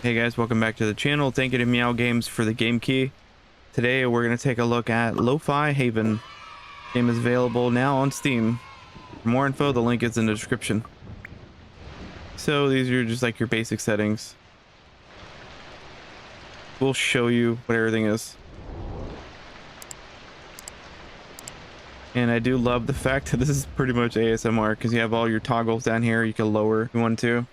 Hey guys, welcome back to the channel. Thank you to Meow Games for the game key. Today we're going to take a look at Lofi Haven. Game is available now on Steam. For more info, the link is in the description. So these are just like your basic settings. We'll show you what everything is. And I do love the fact that this is pretty much ASMR because you have all your toggles down here. You can lower if you want to.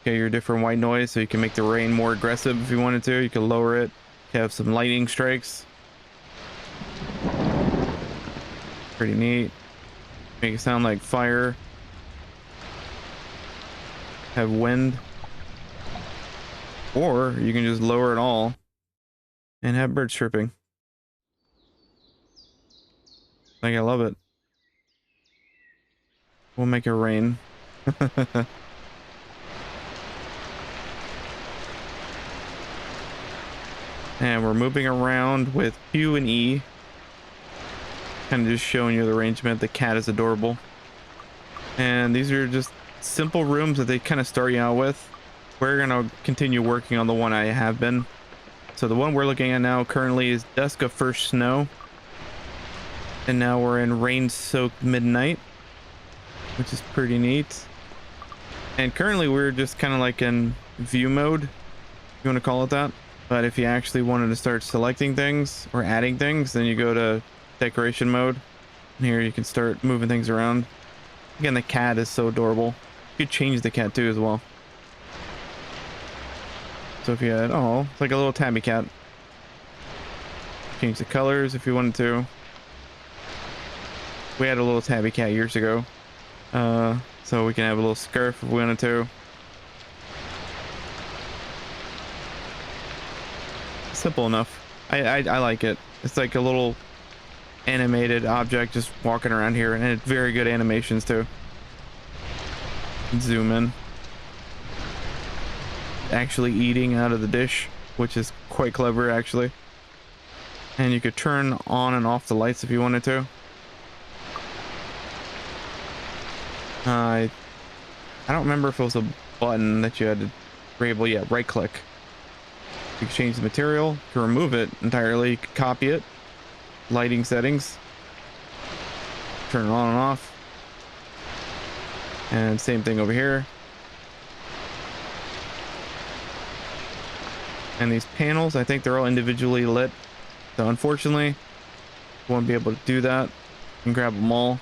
Okay, your different white noise, so you can make the rain more aggressive if you wanted to. You can lower it. You have some lightning strikes. Pretty neat. Make it sound like fire. Have wind. Or you can just lower it all and have birds chirping. Like, I love it. We'll make it rain. And we're moving around with Q and E. Kind of just showing you the arrangement. The cat is adorable. And these are just simple rooms that they kind of start you out with. We're going to continue working on the one I have been. So the one we're looking at now currently is Dusk of First Snow. And now we're in Rain-Soaked Midnight, which is pretty neat. And currently we're just kind of like in view mode, if you want to call it that. But if you actually wanted to start selecting things or adding things, then you go to decoration mode. And here you can start moving things around. Again, the cat is so adorable. You could change the cat too as well. So if you had, oh, it's like a little tabby cat. Change the colors if you wanted to. We had a little tabby cat years ago. So we can have a little scarf if we wanted to. Simple enough. I like it. It's like a little animated object just walking around here, and it's very good animations too. Zoom in. Actually eating out of the dish, which is quite clever actually. And you could turn on and off the lights if you wanted to. I don't remember if it was a button that you had to enable. Yeah, right click. You can change the material. To remove it entirely, you can copy it. Lighting settings. Turn it on and off. And same thing over here. And these panels, I think they're all individually lit. So unfortunately, you won't be able to do that. You can grab them all.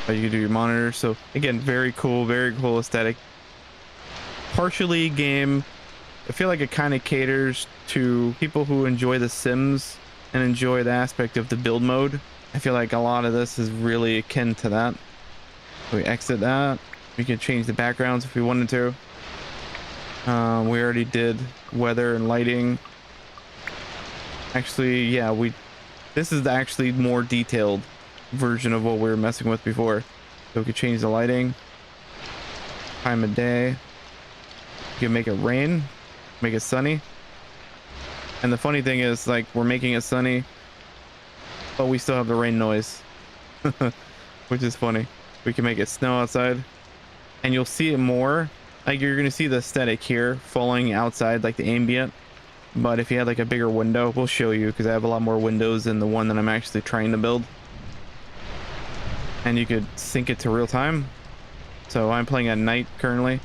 But you can do your monitor. So again, very cool aesthetic. Partially game. I feel like it kind of caters to people who enjoy The Sims and enjoy the aspect of the build mode. I feel like a lot of this is really akin to that. So we exit that. We can change the backgrounds if we wanted to. We already did weather and lighting. Actually, yeah, this is the actually more detailed version of what we were messing with before. So we could change the lighting, time of day. You can make it rain, make it sunny. And the funny thing is, like, we're making it sunny, but we still have the rain noise, which is funny. We can make it snow outside, and you'll see it more. Like, you're gonna see the aesthetic here falling outside, like the ambient. But if you had like a bigger window, we'll show you, because I have a lot more windows than the one that I'm actually trying to build. And you could sync it to real time. So I'm playing at night currently.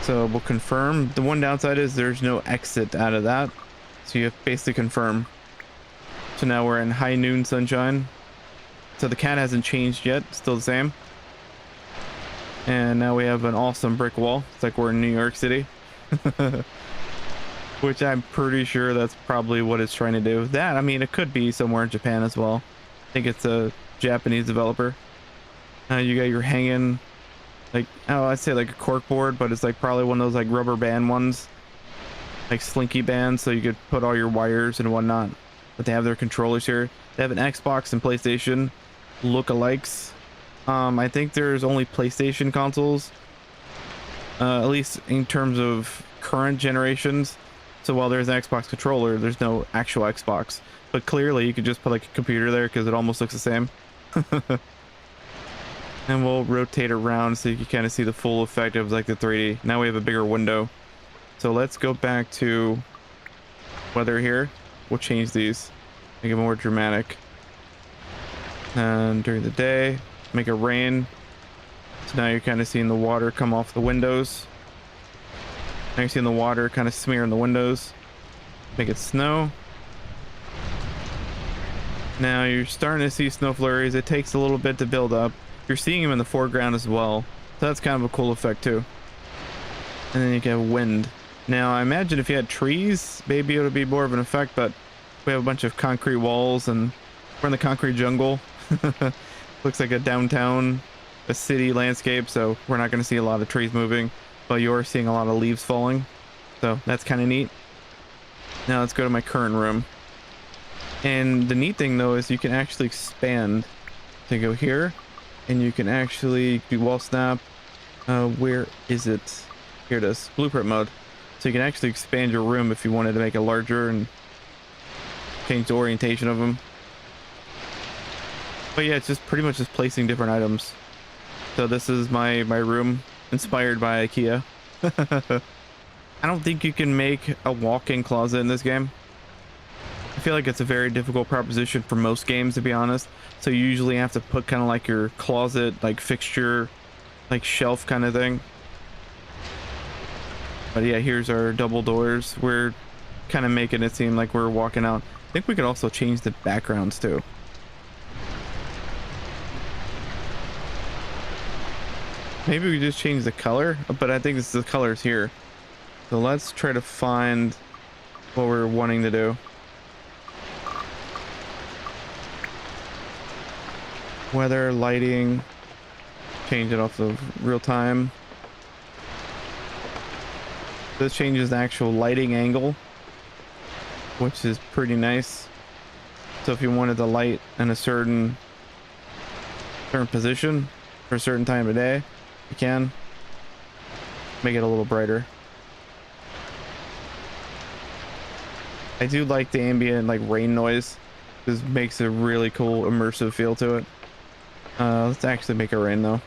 So we'll confirm. The one downside is there's no exit out of that. So you have to basically confirm. So now we're in high noon sunshine. So the cat hasn't changed yet, still the same. And now we have an awesome brick wall. It's like we're in New York City. Which I'm pretty sure that's probably what it's trying to do. That, I mean, it could be somewhere in Japan as well. I think it's a Japanese developer. You got your hanging, like, oh, I'd say like a cork board, but it's like probably one of those like rubber band ones. Like slinky bands, so you could put all your wires and whatnot. But they have their controllers here. They have an Xbox and PlayStation lookalikes. I think there's only PlayStation consoles, at least in terms of current generations. So while there's an Xbox controller, there's no actual Xbox. But clearly you could just put like a computer there because it almost looks the same. And we'll rotate around so you can kind of see the full effect of like the 3D. Now we have a bigger window. So let's go back to weather here. We'll change these, make it more dramatic. And during the day, make it rain. So now you're kind of seeing the water come off the windows. Now you're seeing the water kind of smear in the windows. Make it snow. Now you're starting to see snow flurries. It takes a little bit to build up. You're seeing them in the foreground as well. So that's kind of a cool effect too. And then you can have wind. Now I imagine if you had trees, maybe it would be more of an effect, but we have a bunch of concrete walls and we're in the concrete jungle. Looks like a downtown, a city landscape, so we're not going to see a lot of trees moving, but you're seeing a lot of leaves falling. So that's kind of neat. Now let's go to my current room. And the neat thing though is you can actually expand. So you go here and you can actually do wall snap. Where is it? Here it is, blueprint mode. So you can actually expand your room if you wanted to make it larger and change the orientation of them. But yeah, it's just pretty much just placing different items. So this is my room inspired by IKEA. I don't think you can make a walk-in closet in this game. I feel like it's a very difficult proposition for most games, to be honest. So you usually have to put kind of like your closet, like fixture, like shelf kind of thing. But yeah, here's our double doors. We're kind of making it seem like we're walking out. I think we could also change the backgrounds too. Maybe we just change the color, but I think it's the colors here. So let's try to find what we're wanting to do. Weather, lighting, change it off of real time. This changes the actual lighting angle, which is pretty nice. So if you wanted the light in a certain position for a certain time of day, you can make it a little brighter. I do like the ambient like rain noise. This makes a really cool immersive feel to it. Let's actually make it rain though.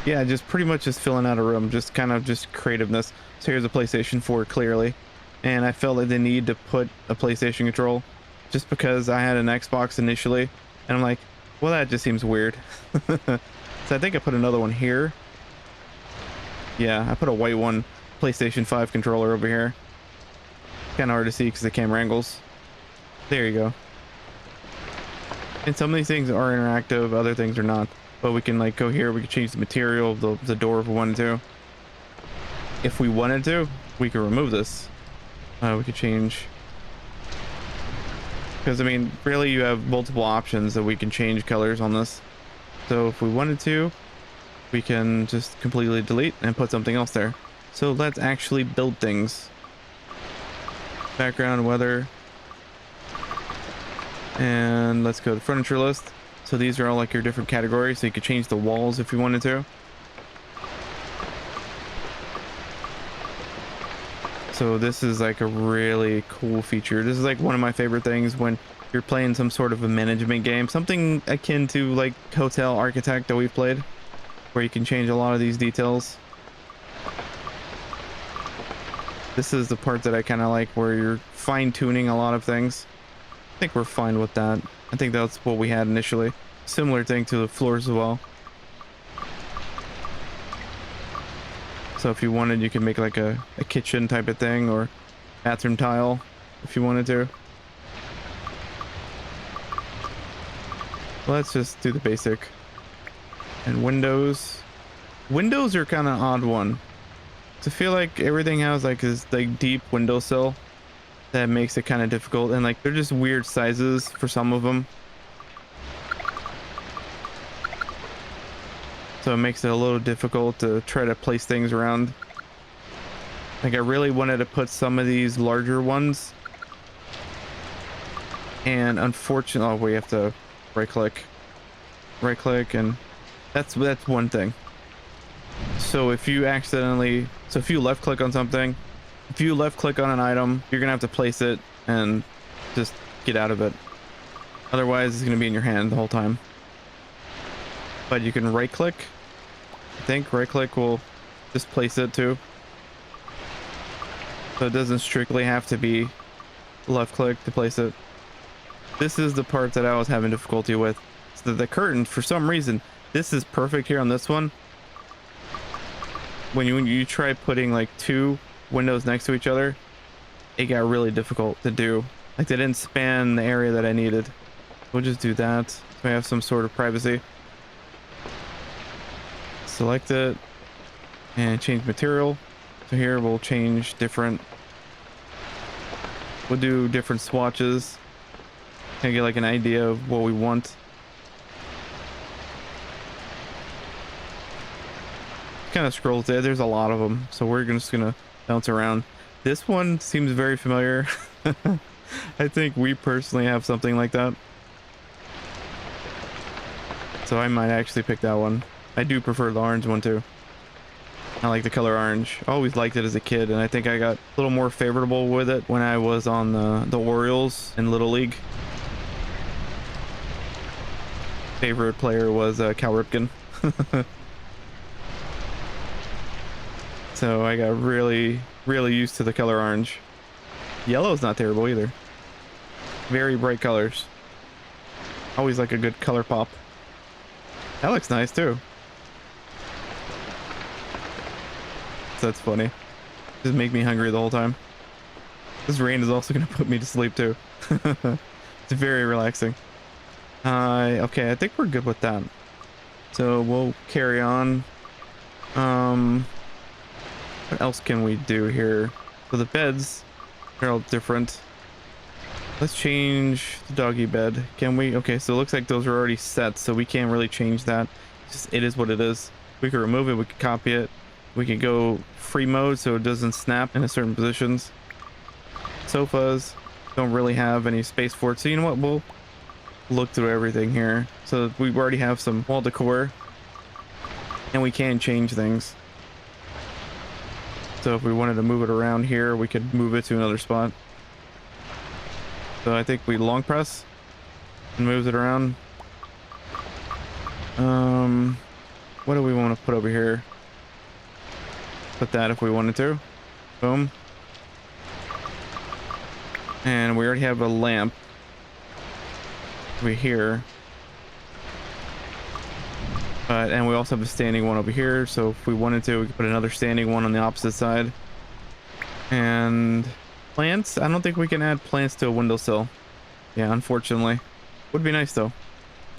Yeah, just pretty much just filling out a room, just kind of just creativeness. So here's a PlayStation 4 clearly, and I felt like the need to put a PlayStation control just because I had an Xbox initially, and I'm like, well, that just seems weird. So I think I put another one here. Yeah, I put a white one, PlayStation 5 controller over here. Kind of hard to see because the camera angles. There you go. And some of these things are interactive, other things are not. But we can like go here, we can change the material of the door if we wanted to. If we wanted to, we could remove this. We could change. Because I mean, really you have multiple options that we can change colors on this. So if we wanted to, we can just completely delete and put something else there. So let's actually build things. Background, weather. And let's go to furniture list. So these are all like your different categories. So you could change the walls if you wanted to. So this is like a really cool feature. This is like one of my favorite things when you're playing some sort of a management game, something akin to like Hotel Architect that we've played, where you can change a lot of these details. This is the part that I kind of like, where you're fine-tuning a lot of things. I think we're fine with that. I think that's what we had initially. Similar thing to the floors as well. So if you wanted, you could make like a kitchen type of thing, or bathroom tile if you wanted to. Let's just do the basic. And windows. Windows are kind of an odd one. I feel like everything has like this like deep windowsill that makes it kind of difficult, and like they're just weird sizes for some of them. So it makes it a little difficult to try to place things around. Like I really wanted to put some of these larger ones, and unfortunately, oh, we have to right click, and that's one thing. So if you accidentally, so if you left click on something, if you left click on an item, you're gonna have to place it and just get out of it. Otherwise, it's gonna be in your hand the whole time. but you can right click. I think right click will just place it too. So it doesn't strictly have to be left click to place it. This is the part that I was having difficulty with. So the curtain, for some reason, this is perfect here on this one. When you try putting like two windows next to each other, it got really difficult to do. Like they didn't span the area that I needed. We'll just do that so I have some sort of privacy. Select it and change material. So here we'll change different. We'll do different swatches. Kind of get like an idea of what we want. Kind of scrolls there. There's a lot of them, so we're just gonna bounce around. This one seems very familiar. I think we personally have something like that, so I might actually pick that one. I do prefer the orange one too. I like the color orange. I always liked it as a kid, and I think I got a little more favorable with it when I was on the Orioles in Little League. Favorite player was Cal Ripken. So I got really used to the color orange. Yellow's not terrible either. Very bright colors. Always like a good color pop. That looks nice too. So that's funny. Just make me hungry the whole time. This rain is also gonna put me to sleep too. It's very relaxing. Okay, I think we're good with that. So we'll carry on. What else can we do here? So the beds, they're all different. Let's change the doggy bed. Can we? Okay, so it looks like those are already set, so we can't really change that. It is what it is. We can remove it, we can copy it. We can go free mode so it doesn't snap in certain positions. Sofas don't really have any space for it, so you know what? We'll look through everything here. So we already have some wall decor, and we can change things. So if we wanted to move it around here, we could move it to another spot. So I think we long press and moves it around. What do we want to put over here? Put that if we wanted to. Boom. And we already have a lamp over here. And we also have a standing one over here. So if we wanted to, we could put another standing one on the opposite side. And plants, I don't think we can add plants to a windowsill. Yeah, unfortunately. Would be nice though,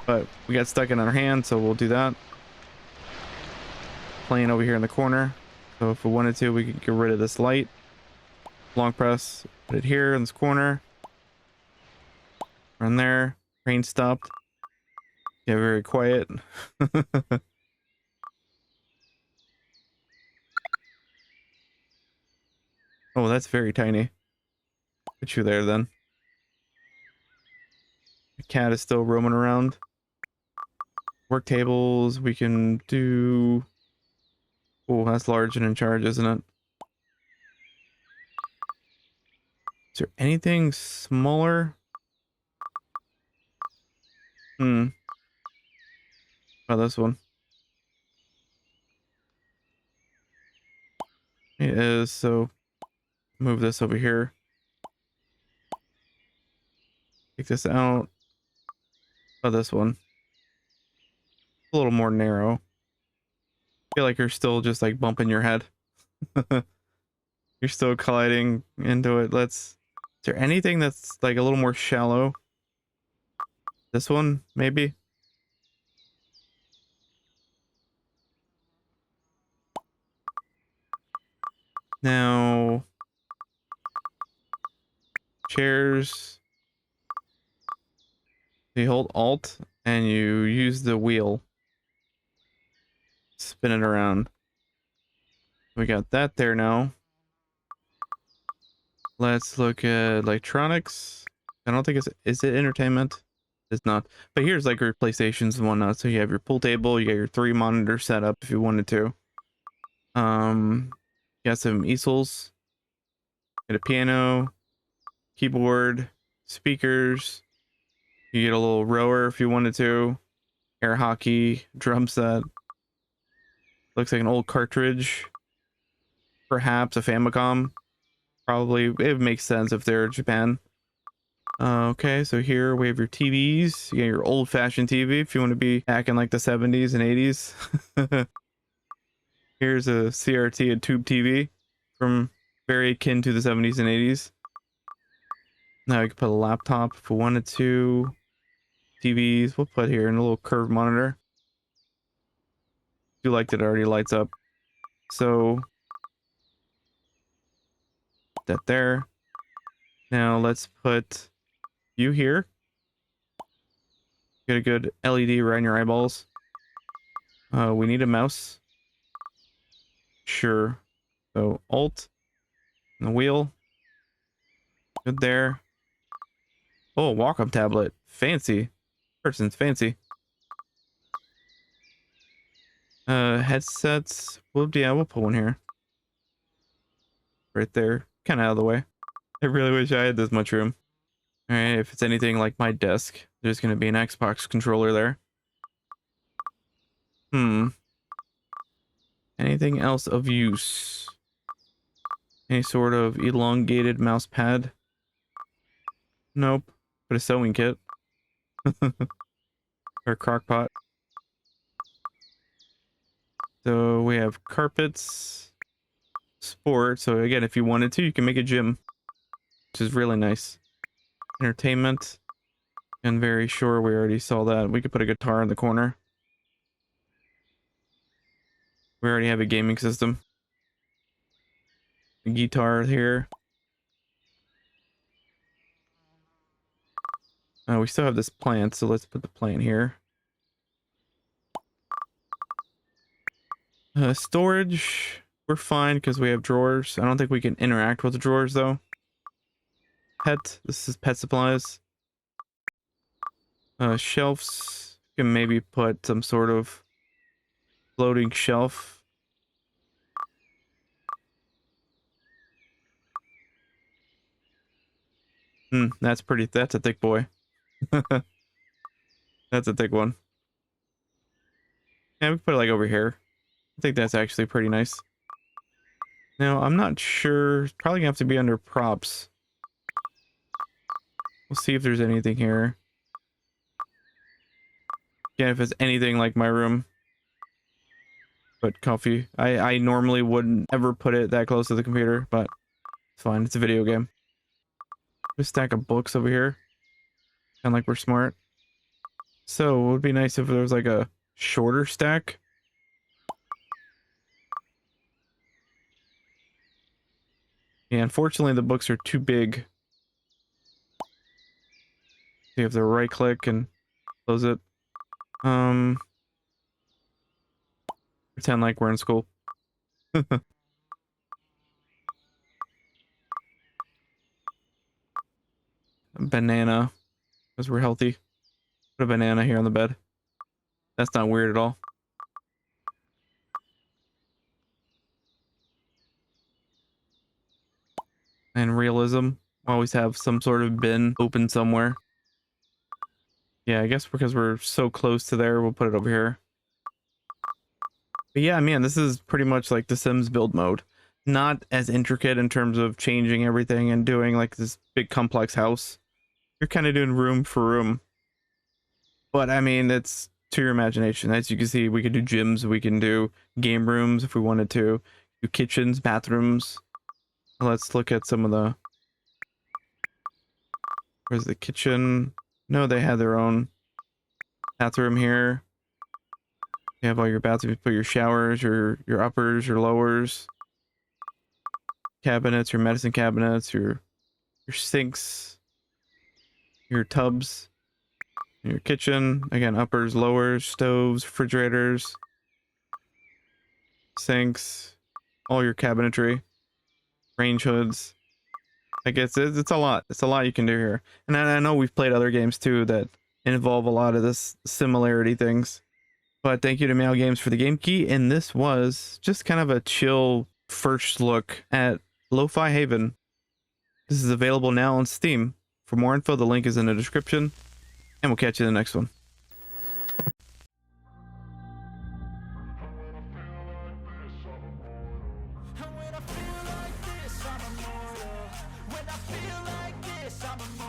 but we got stuck in our hand, so we'll do that. Plane over here in the corner. So if we wanted to, we could get rid of this light. Long press, put it here in this corner. Run there. Rain stopped. Yeah, very quiet. Oh, that's very tiny. Put you there then. The cat is still roaming around. Work tables, we can do... Oh, that's large and in charge, isn't it? Is there anything smaller? Oh, this one. It is, so move this over here. Take this out. Oh, this one. A little more narrow. Feel like you're still just like bumping your head. You're still colliding into it. Is there anything that's like a little more shallow? This one, maybe? Now, chairs. You hold Alt and you use the wheel. Spin it around. We got that there now. Let's look at electronics. I don't think is it entertainment? It's not. But here's like your PlayStations and whatnot. So you have your pool table, you got your 3 monitor setup if you wanted to. You got some easels, get a piano, keyboard, speakers. You get a little rower if you wanted to. air hockey drum set. Looks like an old cartridge. Perhaps a Famicom. Probably it makes sense if they're Japan. Okay, so here we have your TVs. You got your old-fashioned TV if you want to be back in like the 70s and 80s. Here's a CRT, a tube TV from very akin to the 70s and 80s. Now we can put a laptop if we wanted to. TVs, we'll put here in a little curved monitor. Do like that it already lights up. So that there. Now let's put you here. Get a good LED right in your eyeballs. We need a mouse. Sure. So Alt and the wheel. Good there. Oh, Wacom tablet. Fancy. Person's fancy. Headsets. Well, yeah, we'll put one here. Right there. Kind of out of the way. I really wish I had this much room. Alright, if it's anything like my desk, there's gonna be an Xbox controller there. Anything else of use? Any sort of elongated mouse pad? Nope. But a sewing kit. Or a crock pot. So we have carpets. Sport. So again, if you wanted to, you can make a gym. Which is really nice. Entertainment. And very sure we already saw that. We could put a guitar in the corner. We already have a gaming system. A guitar here. We still have this plant, so let's put the plant here. Storage, we're fine because we have drawers. I don't think we can interact with the drawers though. Pet, this is pet supplies. Shelves, you can maybe put some sort of floating shelf. That's a thick boy. That's a thick one. Yeah, we put it like over here. I think that's actually pretty nice. Now, I'm not sure. It's probably gonna have to be under props. We'll see if there's anything here. Yeah, if it's anything like my room. But coffee. I normally wouldn't ever put it that close to the computer, but it's fine. It's a video game. A stack of books over here. Kind of like we're smart. So it would be nice if there was like a shorter stack. Yeah, unfortunately the books are too big. You have to right click and close it. Pretend like we're in school. Banana, because we're healthy. Put a banana here on the bed. That's not weird at all. And realism. Always have some sort of bin open somewhere. Yeah, I guess because we're so close to there, we'll put it over here. But yeah, man, this is pretty much like the Sims build mode. Not as intricate in terms of changing everything and doing like this big complex house. You're kind of doing room for room. But I mean, it's to your imagination. As you can see, we could do gyms, we can do game rooms if we wanted to, do kitchens, bathrooms. Let's look at some of the... Where's the kitchen? No, they had their own bathroom here. You have all your bathrooms. You put your showers, your uppers, your lowers, cabinets, your medicine cabinets, your sinks, your tubs, your kitchen. Again, uppers, lowers, stoves, refrigerators, sinks, all your cabinetry, range hoods. I guess it's a lot. It's a lot you can do here. And I know we've played other games too that involve a lot of this similarity things. But thank you to Meow Games for the game key, and this was just kind of a chill first look at Lofi Haven. This is available now on Steam. For more info, the link is in the description, and we'll catch you in the next one. guess I'm a